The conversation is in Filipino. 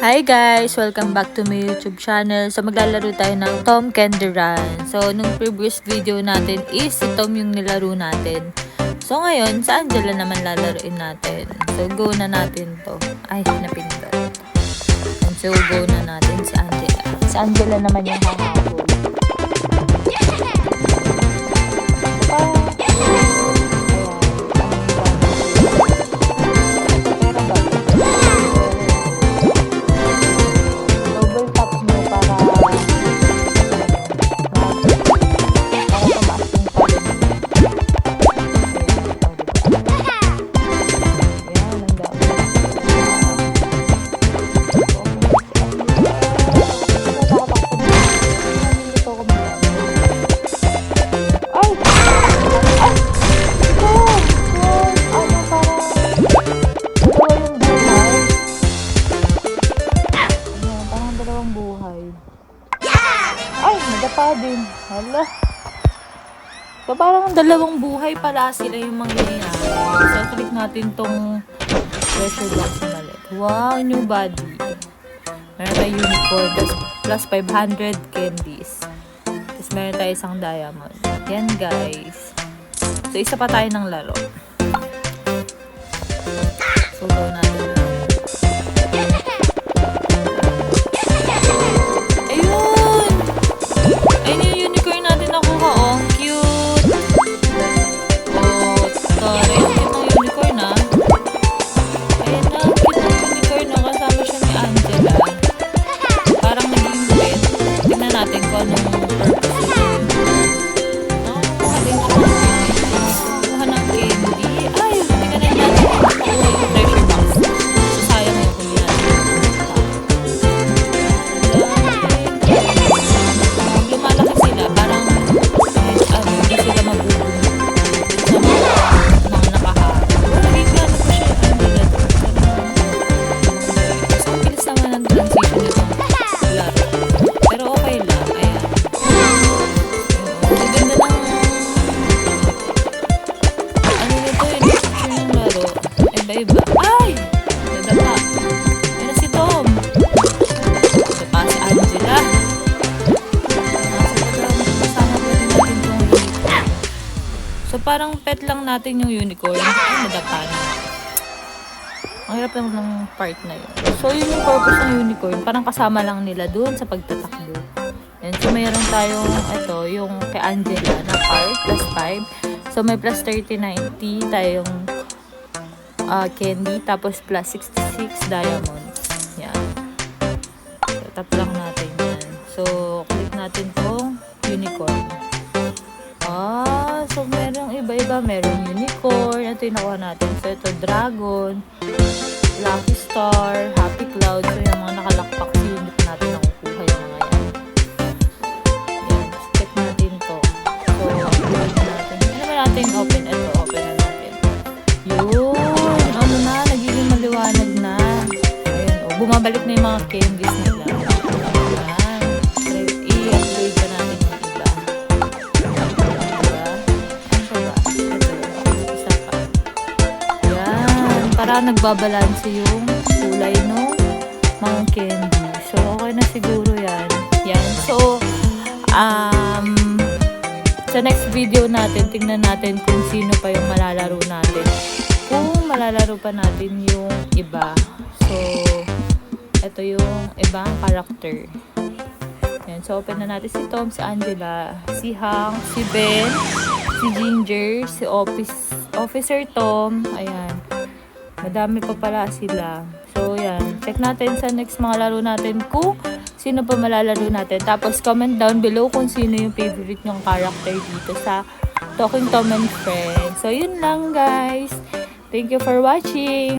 Hi guys! Welcome back to my YouTube channel. So maglalaro tayo ng Tom Candy Run. So nung previous video natin is si Tom yung nilaro natin. So ngayon, sa Angela naman lalaruin natin. So go na natin to. Ay, napindot. And so go na natin si Angela. Si Angela naman yung hahabol. Pa din. Hala. So, parang dalawang buhay pala sila yung mangyayari. So, click natin tong treasure box na malit. Wow, new body. Meron tayo unicorn. Plus 500 candies. Tapos meron tayo isang diamond. Yan, guys. So, isa pa tayo ng laro. So, go natin. Iba. Ay! Nadapa. Ayun na si Tom. Ito pa si Angela. So, parang pet lang natin yung unicorn. Ay, nadapa na. Ang hirap naman ng part na yun. So, yun yung purpose ng unicorn. Parang kasama lang nila dun sa pagtatakbo. And so, mayroon tayong, ito, yung kay Angela na part, plus 5. So, may plus 30-90 tayong candy, tapos plus 66 diamonds. Yan. So, tap lang natin yan. So, click natin to unicorn. So, merong iba-iba. Merong unicorn. Ito yung nakuha natin. So, ito dragon, lucky star, happy cloud. So, yung mga nakalakpak sa unit natin nakukuha yung mga yan. Yan. Check natin to. So, open natin. Ano naman natin open? Ito, open na natin. Yun. Ano na, nagiging maliwanag na. Ayan, bumabalik na yung mga candies nila. Ayan. I-upgrade pa natin yung iba. Diba? Ano ba? Ito. Isa pa. Ayan. Para nagbabalanse yung kulay no mga candy. So, okay na siguro yan. Yan. So, sa next video natin, tingnan natin kung sino pa yung malalaro natin. Kung malalaro pa natin yung iba. So, ito yung ibang character. Yan. So, open na natin si Tom, si Angela, si Hank, si Ben, si Ginger, si Officer Tom. Ayan. Madami pa pala sila. So, yan. Check natin sa next mga laro natin kung sino pa malalaro natin. Tapos, comment down below kung sino yung favorite nyong character dito sa Talking Tom and Friends. So, yun lang, guys. Thank you for watching.